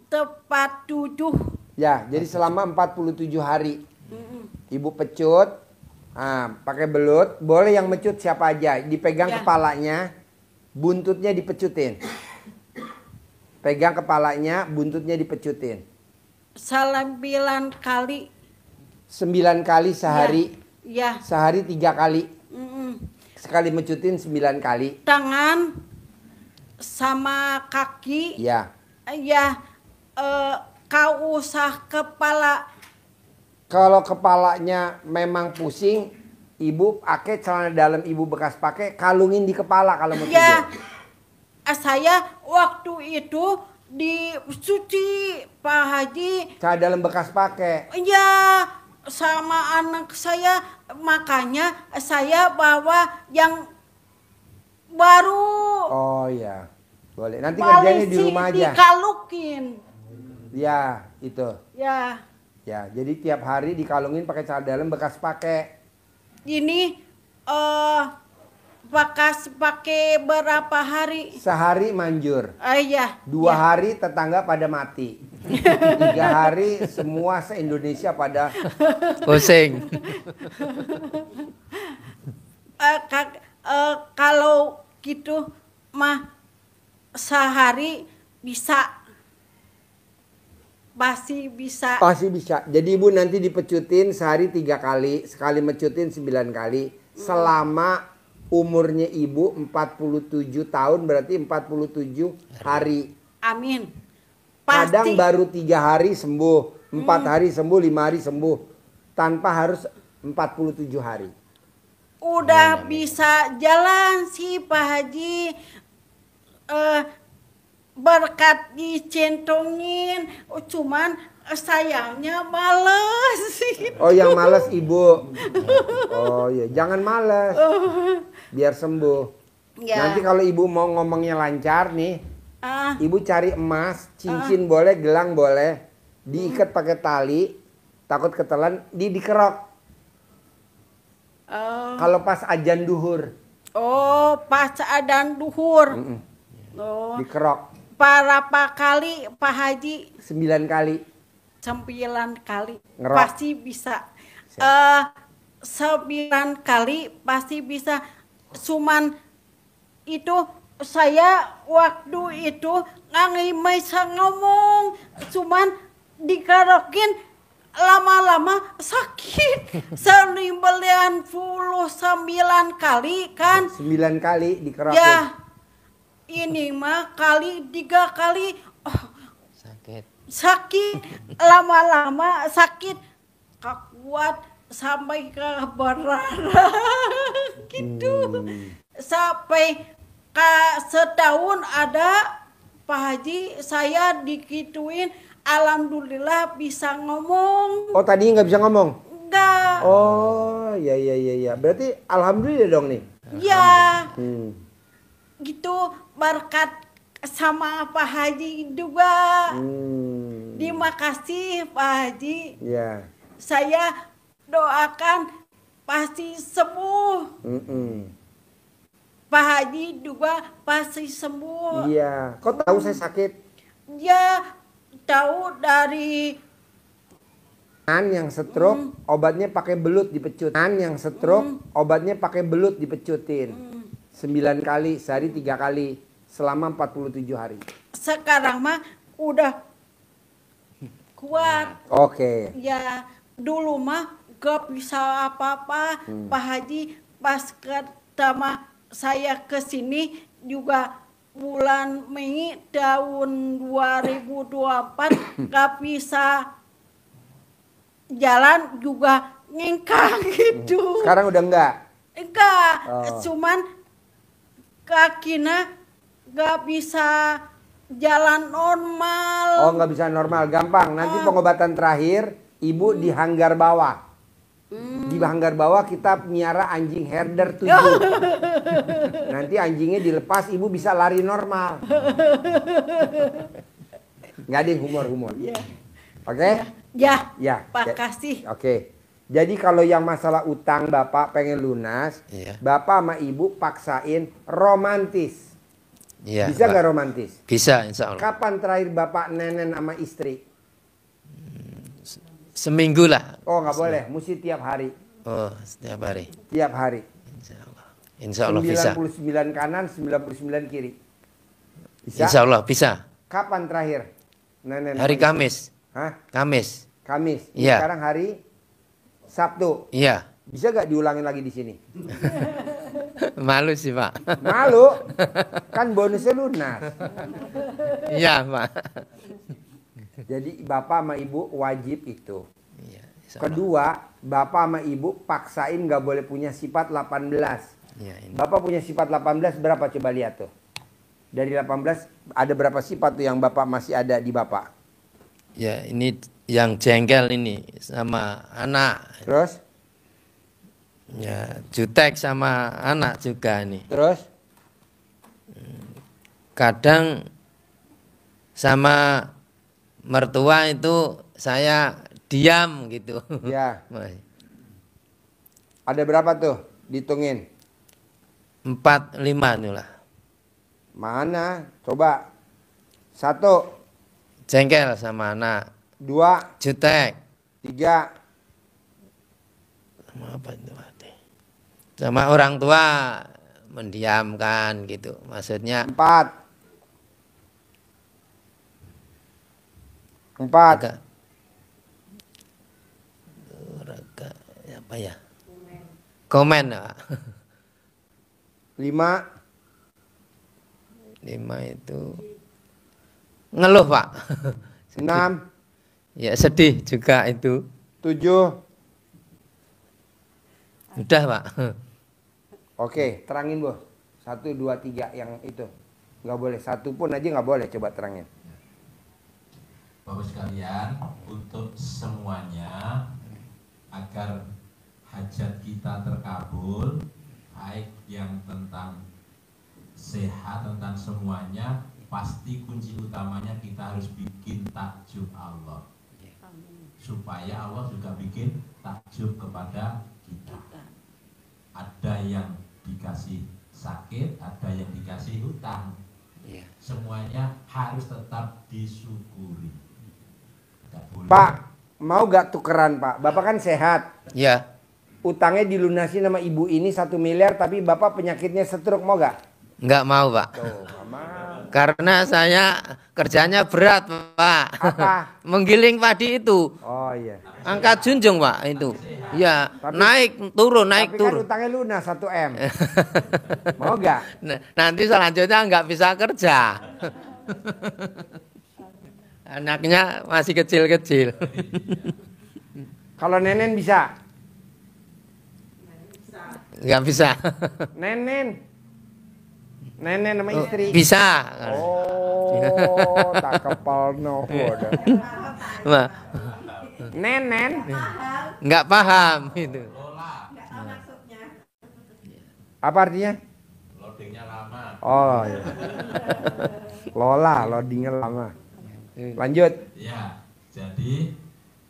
Speaker 9: tepat 7.
Speaker 1: ya, jadi selama 47 hari. Ibu pecut, pakai belut, boleh yang mecut siapa aja, dipegang
Speaker 9: Ya.
Speaker 1: kepalanya, buntutnya dipecutin. Pegang kepalanya, buntutnya dipecutin.
Speaker 9: 9 kali.
Speaker 1: 9 kali sehari,
Speaker 9: Ya.
Speaker 1: sehari 3 kali.
Speaker 9: Mm-mm.
Speaker 1: Sekali mecutin 9 kali.
Speaker 9: Tangan sama kaki.
Speaker 1: Ya.
Speaker 9: Ya, kau usah kepala.
Speaker 1: Kalau kepalanya memang pusing, ibu pakai celana dalam ibu bekas pakai, kalungin di kepala kalau mau
Speaker 9: Ya,
Speaker 1: tidur.
Speaker 9: saya waktu itu disuci Pak Haji.
Speaker 1: Celana dalam bekas pakai.
Speaker 9: Ya, sama anak saya, makanya saya bawa yang baru.
Speaker 1: Oh ya, boleh. Nanti kerjanya di rumah aja.
Speaker 9: Dikalukin.
Speaker 1: Ya, itu.
Speaker 9: Ya,
Speaker 1: Ya, jadi tiap hari dikalungin pakai celana dalam bekas pakai.
Speaker 9: ini bekas pakai berapa hari?
Speaker 1: Sehari manjur.
Speaker 9: Ya.
Speaker 1: 2 hari tetangga pada mati. 3 hari semua se-Indonesia pada
Speaker 8: Pusing.
Speaker 9: Kalau gitu mah sehari bisa. Pasti bisa.
Speaker 1: pasti bisa. Jadi ibu nanti dipecutin sehari 3 kali, sekali mecutin 9 kali. Selama umurnya ibu 47 tahun berarti 47 hari.
Speaker 9: Amin.
Speaker 1: Kadang
Speaker 9: Pasti.
Speaker 1: baru 3 hari sembuh, 4 hari sembuh, 5 hari sembuh. Tanpa harus 47 hari.
Speaker 9: Udah bisa jalan sih Pak Haji. Berkat dicentongin, cuman sayangnya males.
Speaker 1: Oh yang malas ibu. Oh iya, jangan malas. Biar sembuh.
Speaker 9: Ya.
Speaker 1: Nanti kalau ibu mau ngomongnya lancar nih,
Speaker 9: Ah,
Speaker 1: ibu cari emas, cincin boleh, gelang boleh, diikat pakai tali, takut ketelan, dikerok. Kalau pas ajan duhur,
Speaker 9: oh, pas adan duhur. Oh,
Speaker 1: dikerok
Speaker 9: berapa kali Pak Haji?
Speaker 1: 9 kali.
Speaker 9: 9 kali.
Speaker 1: Ngerok.
Speaker 9: Pasti bisa. 9 kali pasti bisa. Cuman itu saya waktu itu nggak bisa ngomong. Cuman dikerokin lama-lama sakit. 99 kali kan.
Speaker 1: 9 kali dikerok.
Speaker 9: Ya, ini mah kali 3 kali sakit, lama-lama sakit, kuat sampai ke berdarah gitu. Sampai ke setahun ada Pak Haji saya dikituin, alhamdulillah bisa ngomong.
Speaker 1: Oh tadinya nggak bisa ngomong?
Speaker 9: Enggak.
Speaker 1: Oh ya. Berarti alhamdulillah dong nih.
Speaker 9: Ya.
Speaker 1: Hmm.
Speaker 9: Gitu berkat sama Pak Haji juga. Terima kasih Pak Haji.
Speaker 1: Ya.
Speaker 9: Saya doakan pasti sembuh. Pak Haji juga pasti sembuh.
Speaker 1: Iya. Kok tahu saya sakit?
Speaker 9: Ya tahu dari
Speaker 1: Yang stroke obatnya pakai belut dipecut. Yang stroke obatnya pakai belut dipecutin. 9 kali sehari 3 kali selama 47 hari.
Speaker 9: sekarang mah udah kuat.
Speaker 1: Oke.
Speaker 9: Ya dulu mah gak bisa apa-apa. Pak Haji pas pertama saya kesini juga bulan Mei tahun 2024 gak bisa jalan juga ngengkang gitu.
Speaker 1: Sekarang udah enggak?
Speaker 9: Enggak,
Speaker 1: Oh.
Speaker 9: cuman kakinya nggak bisa jalan normal.
Speaker 1: Oh, nggak bisa normal, gampang. Nanti pengobatan terakhir, ibu di hanggar bawah. Di hanggar bawah kita miara anjing herder 7. Nanti anjingnya dilepas, ibu bisa lari normal. Nggak ada humor. Oke?
Speaker 9: Ya,
Speaker 1: Ya.
Speaker 9: Pak kasih.
Speaker 1: Oke. Jadi kalau yang masalah utang Bapak pengen lunas,
Speaker 8: Iya.
Speaker 1: Bapak sama Ibu paksain romantis.
Speaker 8: Iya,
Speaker 1: Bisa
Speaker 8: Pak.
Speaker 1: nggak romantis?
Speaker 8: Bisa, insya Allah.
Speaker 1: Kapan terakhir Bapak nenen sama istri?
Speaker 8: Seminggu lah.
Speaker 1: Oh, nggak boleh, mesti tiap hari.
Speaker 8: Oh, setiap hari.
Speaker 1: Tiap hari.
Speaker 8: Insya Allah. Insya Allah bisa.
Speaker 1: 99 kanan, 99 kiri. Bisa?
Speaker 8: Insya Allah bisa.
Speaker 1: Kapan terakhir nenen?
Speaker 8: Hari
Speaker 1: sama istri?
Speaker 8: Kamis.
Speaker 1: Hah?
Speaker 8: Kamis.
Speaker 1: Kamis.
Speaker 8: Iya.
Speaker 1: Sekarang hari Sabtu.
Speaker 8: Iya.
Speaker 1: Bisa nggak diulangin lagi di sini?
Speaker 8: Malu sih, Pak.
Speaker 1: Malu, kan bonusnya lunas.
Speaker 8: Iya, Pak.
Speaker 1: Jadi Bapak sama Ibu wajib itu.
Speaker 8: Iya, insya Allah.
Speaker 1: Kedua, Bapak sama Ibu paksain nggak boleh punya sifat 18.
Speaker 8: Iya, ini.
Speaker 1: Bapak punya sifat 18 berapa, coba lihat tuh. Dari 18 ada berapa sifat tuh yang Bapak masih ada di Bapak?
Speaker 8: Ya, ini yang jengkel ini sama anak.
Speaker 1: Terus?
Speaker 8: Ya, jutek sama anak juga nih.
Speaker 1: Terus?
Speaker 8: Kadang sama mertua itu saya diam gitu.
Speaker 1: Ya.
Speaker 8: Mas.
Speaker 1: Ada berapa tuh? Ditungin.
Speaker 8: 4, 5 nih lah.
Speaker 1: Mana? Coba. 1,
Speaker 8: Jengkel sama anak.
Speaker 1: 2,
Speaker 8: Jutek.
Speaker 1: 3,
Speaker 8: Sama apa itu? Sama orang tua mendiamkan gitu. Maksudnya
Speaker 1: 4. 4.
Speaker 8: agak apa ya? Komen, Pak.
Speaker 1: 5,
Speaker 8: 5 itu ngeluh, Pak.
Speaker 1: 6,
Speaker 8: Ya sedih juga itu.
Speaker 1: 7.
Speaker 8: Udah, Pak.
Speaker 1: Oke, terangin, Bu. 1, 2, 3 yang itu. Nggak boleh. 1 pun aja nggak boleh. Coba terangin.
Speaker 7: Bapak sekalian, untuk semuanya agar hajat kita terkabul, baik yang tentang sehat, tentang semuanya, pasti kunci utamanya kita harus bikin takjub Allah, supaya Allah juga bikin takjub kepada kita. Ada yang dikasih sakit, ada yang dikasih hutang. Semuanya harus tetap disyukuri. Tidak boleh.
Speaker 1: Pak, mau gak tukeran, Pak? Bapak kan sehat.
Speaker 8: Ya,
Speaker 1: Utangnya dilunasi sama ibu ini 1 miliar, tapi Bapak penyakitnya stroke, mau gak?
Speaker 8: nggak mau, Pak.
Speaker 1: Tuh, aman.
Speaker 8: Karena saya kerjanya berat, Pak.
Speaker 1: Apa?
Speaker 8: Menggiling padi itu.
Speaker 1: Oh iya.
Speaker 8: Angkat junjung, Pak, itu. Ya,
Speaker 1: Tapi-
Speaker 8: naik turun, naik
Speaker 1: Tapi kan
Speaker 8: turun.
Speaker 1: utangnya lunas 1 M. Mau gak?
Speaker 8: Nanti selanjutnya nggak bisa kerja. Anaknya masih kecil-kecil.
Speaker 1: Kalau nenen bisa?
Speaker 8: Nggak bisa.
Speaker 1: Nenen sama istri?
Speaker 8: Bisa.
Speaker 1: Oh, tak kepal no.
Speaker 8: Wah,
Speaker 1: Nenen?
Speaker 8: nggak paham itu.
Speaker 1: Apa artinya?
Speaker 7: Loadingnya lama.
Speaker 1: Oh iya. Lola, loadingnya lama. Lanjut.
Speaker 7: Ya, jadi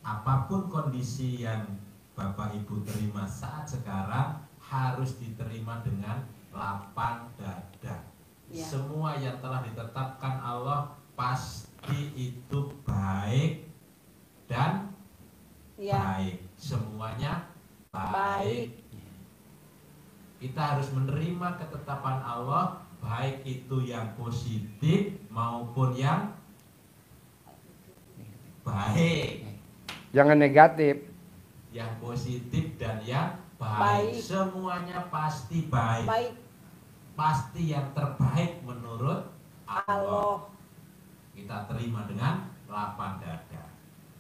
Speaker 7: apapun kondisi yang Bapak Ibu terima saat sekarang harus diterima dengan lapang dada.
Speaker 9: Ya.
Speaker 7: Semua yang telah ditetapkan Allah pasti itu baik dan
Speaker 9: Ya.
Speaker 7: baik. Semuanya
Speaker 9: Baik.
Speaker 7: baik. Kita harus menerima ketetapan Allah, baik itu yang positif maupun yang baik,
Speaker 1: Jangan negatif.
Speaker 7: yang positif dan yang
Speaker 9: Baik.
Speaker 7: baik. Semuanya pasti baik.
Speaker 9: Baik.
Speaker 7: Pasti yang terbaik menurut Allah.
Speaker 9: Allah.
Speaker 7: Kita terima dengan lapang dada.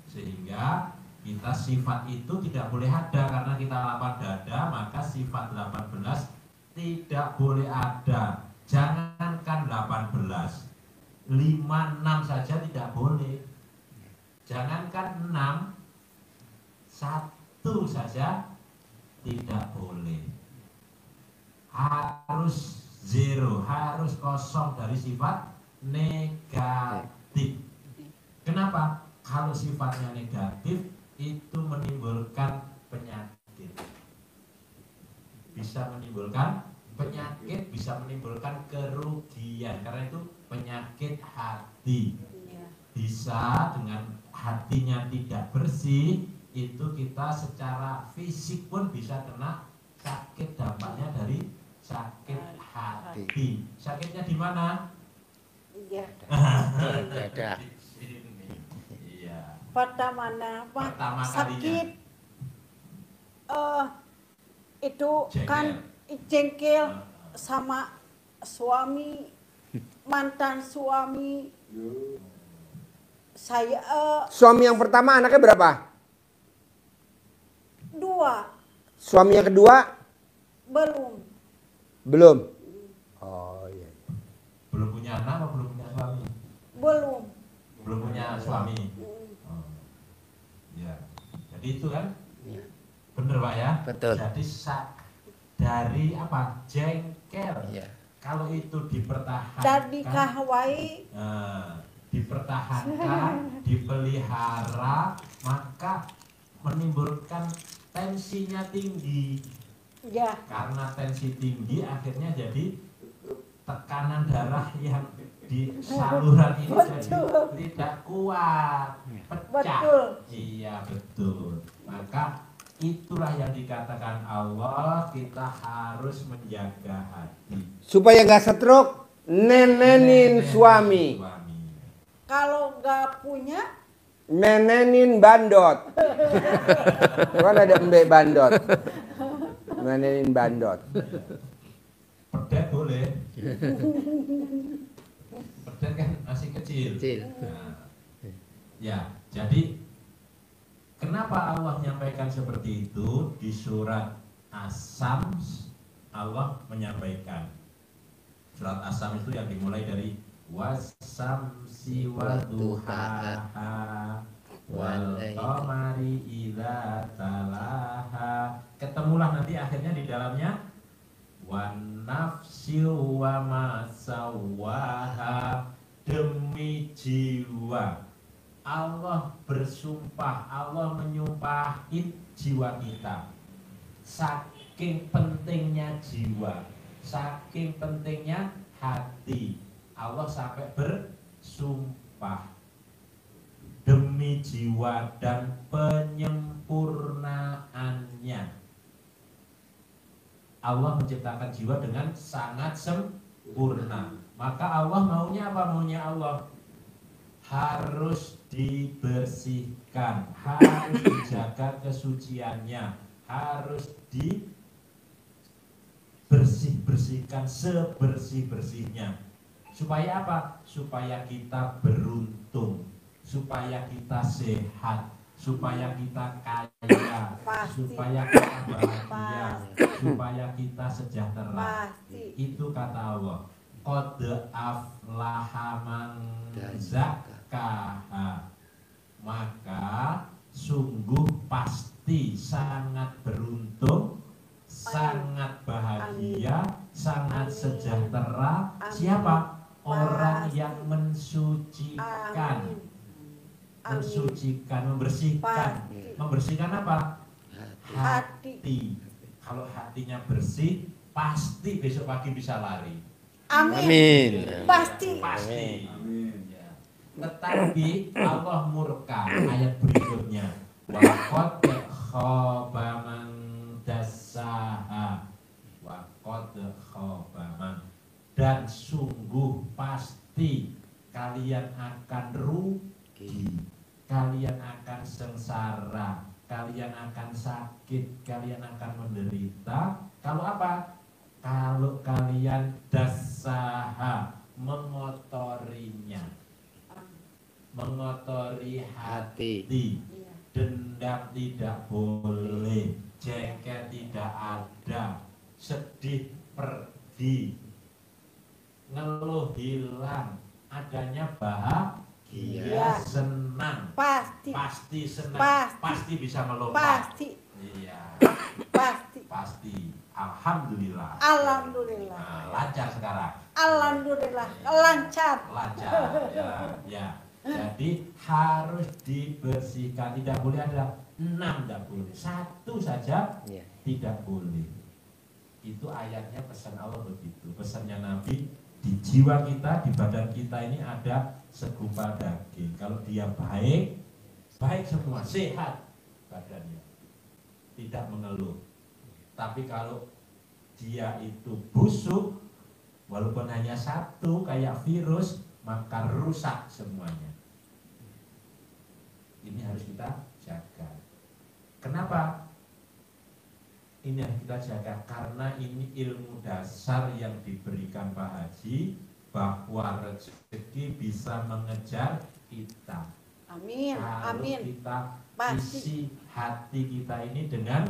Speaker 7: Sehingga kita sifat itu tidak boleh ada, karena kita lapang dada, maka sifat 18 tidak boleh ada. Jangankan 18, 5, 6 saja tidak boleh. Jangankan 6, 1 saja tidak boleh. Harus zero, harus kosong dari sifat negatif. Kenapa? Kalau sifatnya negatif itu menimbulkan penyakit. Bisa menimbulkan penyakit, bisa menimbulkan kerugian. Karena itu penyakit hati. Bisa dengan hatinya tidak bersih, itu kita secara fisik pun bisa kena sakit, dampaknya dari sakit hati. Sakitnya di mana?
Speaker 9: Iya.
Speaker 8: Dada.
Speaker 7: Iya.
Speaker 9: Pertama sakit itu kan jengkel sama suami, mantan suami. Saya
Speaker 1: Suami yang pertama anaknya berapa?
Speaker 9: 2
Speaker 1: Suami yang kedua?
Speaker 9: belum.
Speaker 1: Belum. Oh iya.
Speaker 7: Belum punya anak atau belum punya suami?
Speaker 9: Belum.
Speaker 7: Belum punya suami. Oh. Ya. Jadi itu kan? Bener Pak ya?
Speaker 8: Betul.
Speaker 7: Jadi dari apa? Jengkel.
Speaker 8: Iya.
Speaker 7: Kalau itu dipertahankan.
Speaker 9: Dan dikahwai.
Speaker 7: Dipertahankan, dipelihara, maka menimbulkan tensinya tinggi.
Speaker 9: Ya.
Speaker 7: Karena tensi tinggi akhirnya jadi tekanan darah yang di saluran ini jadi tidak kuat, pecah.
Speaker 9: Betul.
Speaker 7: Iya betul. Maka itulah yang dikatakan Allah, kita harus menjaga hati.
Speaker 1: Supaya nggak stroke, nenenin suami.
Speaker 9: Kalau nggak punya,
Speaker 1: Menenin bandot. Kan ada embek bandot. Menenin bandot.
Speaker 7: Perdet boleh. Perdet kan masih kecil. Nah, ya, jadi kenapa Allah menyampaikan seperti itu di surat As-Sams? Allah menyampaikan surat As-Sams itu yang dimulai dari was-samsi wadduhaha wal qamari idza talaha. Ketemulah nanti akhirnya di dalamnya wan nafsi wa ma sawwaha, demi jiwa. Allah bersumpah, Allah menyumpahin jiwa kita. Saking pentingnya jiwa, saking pentingnya hati, Allah sampai bersumpah demi jiwa dan penyempurnaannya. Allah menciptakan jiwa dengan sangat sempurna. Maka Allah maunya apa? Maunya Allah harus dibersihkan, harus dijaga kesuciannya, harus dibersihkan sebersih-bersihnya. Supaya apa? Supaya kita beruntung, supaya kita sehat, supaya kita kaya, supaya kita bahagia, supaya kita sejahtera. Itu kata Allah. Qad aflaha man zakkaha. Maka sungguh pasti sangat beruntung, sangat bahagia, sangat sejahtera. Siapa? Orang yang mensucikan, membersihkan. Membersihkan apa? Hati. Kalau hatinya bersih, pasti besok pagi bisa lari.
Speaker 9: Amin. Pasti.
Speaker 7: Pasti. Ya. Tetapi Allah murka. Ayat berikutnya. Wa qad khaba man dassaha. Wa qad khaba man. Dan sungguh pasti kalian akan rugi, kalian akan sengsara, kalian akan sakit, kalian akan menderita. Kalau apa? Kalau kalian dasaha, mengotorinya, mengotori hati. Dendam tidak boleh, jengkel tidak ada, sedih pergi. ngeluh hilang, adanya bahagia,
Speaker 9: Iya.
Speaker 7: senang,
Speaker 9: Pasti.
Speaker 7: pasti senang,
Speaker 9: Pasti.
Speaker 7: pasti bisa melompat.
Speaker 9: Pasti.
Speaker 7: Iya,
Speaker 9: Pasti.
Speaker 7: pasti. Alhamdulillah.
Speaker 9: Alhamdulillah.
Speaker 7: Nah, lancar sekarang.
Speaker 9: Alhamdulillah. Lancar.
Speaker 7: Lancar. Ya. Jadi harus dibersihkan. Tidak boleh ada 6, tidak boleh. 1 saja
Speaker 8: Ya.
Speaker 7: tidak boleh. Itu ayatnya, pesan Allah begitu. Pesannya Nabi, di jiwa kita, di badan kita ini ada segumpal daging. Kalau dia baik, baik semua, sehat badannya, tidak mengeluh. Tapi kalau dia itu busuk, walaupun hanya 1 kayak virus, maka rusak semuanya. Ini harus kita jaga. Kenapa? Ini yang kita jaga karena ini ilmu dasar yang diberikan Pak Haji, bahwa rezeki bisa mengejar kita.
Speaker 9: Amin.
Speaker 7: Kalau
Speaker 9: Amin.
Speaker 7: kita
Speaker 9: Pasti.
Speaker 7: isi hati kita ini dengan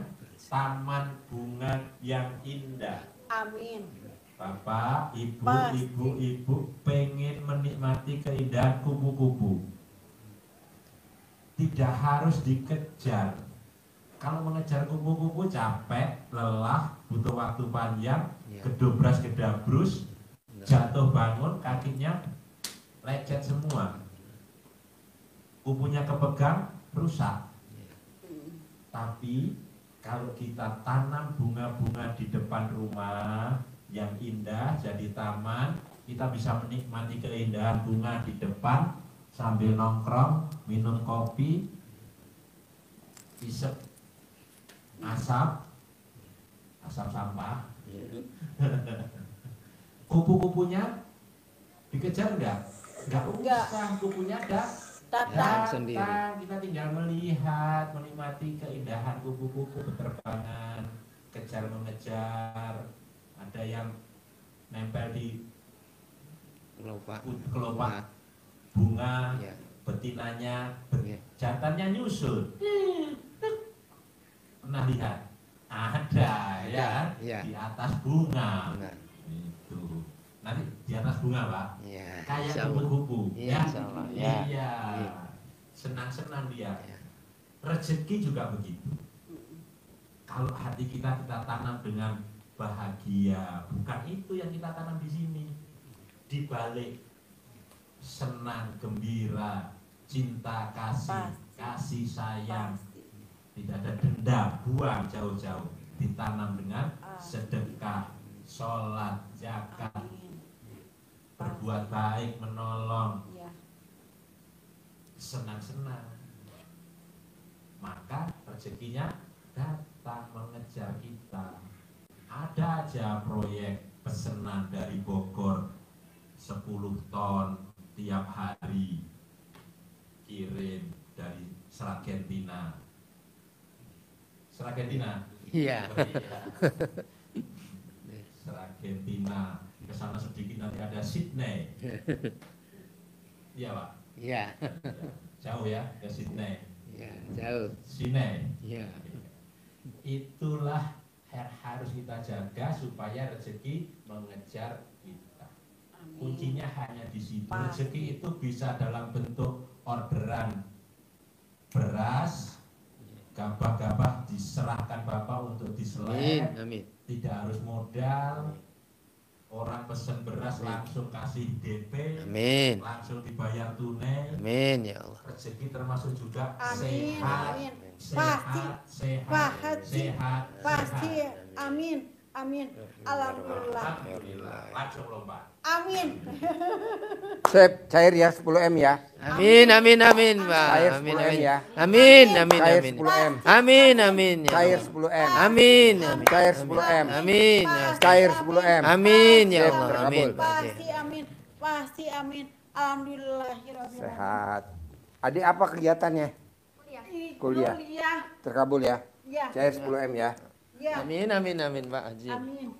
Speaker 7: taman bunga yang indah.
Speaker 9: Amin.
Speaker 7: Bapak, ibu,
Speaker 9: Pasti.
Speaker 7: ibu pengen menikmati keindahan kupu-kupu. Tidak harus dikejar. Kalau mengejar kupu-kupu capek, lelah, butuh waktu panjang,
Speaker 8: Ya.
Speaker 7: gedobras gedabrus, jatuh bangun, kakinya lecet semua. Kupunya kepegang, rusak. Tapi kalau kita tanam bunga-bunga di depan rumah yang indah, jadi taman, kita bisa menikmati keindahan bunga di depan sambil nongkrong, minum kopi, isep asap sampah. Kupu-kupunya dikejar enggak? Enggak usah, kupunya ada
Speaker 9: Datang.
Speaker 8: Sendiri.
Speaker 7: kita tinggal melihat, menikmati keindahan kupu-kupu berterbangan, kejar mengejar. Ada yang nempel di
Speaker 8: Lupa.
Speaker 7: kelopak bunga,
Speaker 8: Ya.
Speaker 7: betinanya,
Speaker 8: Ya.
Speaker 7: jantannya nyusul. Pernah lihat? Ada ya,
Speaker 8: Ya.
Speaker 7: di atas bunga.
Speaker 8: Benar.
Speaker 7: Itu. Nanti di atas bunga, Pak.
Speaker 8: Ya.
Speaker 7: Kayak
Speaker 8: Insyaallah.
Speaker 7: kupu-kupu.
Speaker 8: Iya, insyaallah. Ya.
Speaker 7: Iya.
Speaker 8: Iya.
Speaker 7: Senang-senang dia.
Speaker 8: Ya.
Speaker 7: Rezeki juga begitu. Kalau hati kita tanam dengan bahagia, bukan itu yang kita tanam di sini. Di balik senang, gembira, cinta, kasih,
Speaker 9: Pasti.
Speaker 7: kasih sayang,
Speaker 9: Pasti.
Speaker 7: tidak ada dendam, buang jauh-jauh, ditanam dengan
Speaker 9: Amin.
Speaker 7: sedekah, sholat, zakat,
Speaker 9: Amin.
Speaker 7: berbuat baik, menolong,
Speaker 9: Ya.
Speaker 7: senang-senang, maka rezekinya datang mengejar kita. Ada aja proyek pesanan dari Bogor 10 ton tiap hari kirim dari Argentina. Argentina.
Speaker 8: Iya.
Speaker 7: Argentina. Ke sana sedikit nanti ada Sydney. Iya, Pak.
Speaker 8: Iya.
Speaker 7: Jauh ya ke Sydney.
Speaker 8: Iya, jauh.
Speaker 7: Sydney.
Speaker 8: Iya.
Speaker 7: Itulah harus kita jaga supaya rezeki mengejar kita.
Speaker 9: Amin.
Speaker 7: Kuncinya hanya di situ.
Speaker 9: Pasti.
Speaker 7: Rezeki itu bisa dalam bentuk orderan beras, gabah-gabah diserahkan Bapak untuk
Speaker 8: Amin,
Speaker 7: diseleb,
Speaker 8: amin.
Speaker 7: tidak harus modal. Orang pesen beras langsung kasih DP,
Speaker 8: Amin.
Speaker 7: langsung dibayar tunai.
Speaker 8: Amin ya Allah.
Speaker 7: Rezeki termasuk juga
Speaker 9: Amin.
Speaker 7: sehat,
Speaker 9: Amin.
Speaker 7: sehat, sehat,
Speaker 9: Pasti.
Speaker 7: sehat,
Speaker 9: Pasti.
Speaker 7: sehat.
Speaker 9: Amin. Amin. Alhamdulillah.
Speaker 7: Alhamdulillah. Langsung lompat.
Speaker 9: Amin.
Speaker 1: Sip, cair ya 10M ya.
Speaker 8: Amin, amin, amin, Pak.
Speaker 1: Cair
Speaker 8: Amin,
Speaker 1: 10M
Speaker 8: amin.
Speaker 1: ya.
Speaker 8: Amin, amin,
Speaker 1: Cair
Speaker 8: amin.
Speaker 1: 10M.
Speaker 8: Amin, amin. ya
Speaker 1: Cair
Speaker 8: Allah.
Speaker 1: 10M.
Speaker 8: Amin, amin.
Speaker 1: Cair 10M.
Speaker 8: Amin. ya.
Speaker 1: Cair 10M.
Speaker 8: Amin ya
Speaker 1: Sip,
Speaker 8: Allah.
Speaker 1: terkabul.
Speaker 8: Amin. Pak Haji.
Speaker 9: Pasti amin. Pasti amin. Alhamdulillahirabbil alamin.
Speaker 1: Sehat. Adik apa kegiatannya? Kuliah.
Speaker 9: Kuliah.
Speaker 1: Terkabul ya.
Speaker 9: Ya.
Speaker 1: Cair 10M ya.
Speaker 9: Ya.
Speaker 8: Amin, amin, amin, Pak Haji.
Speaker 9: Amin.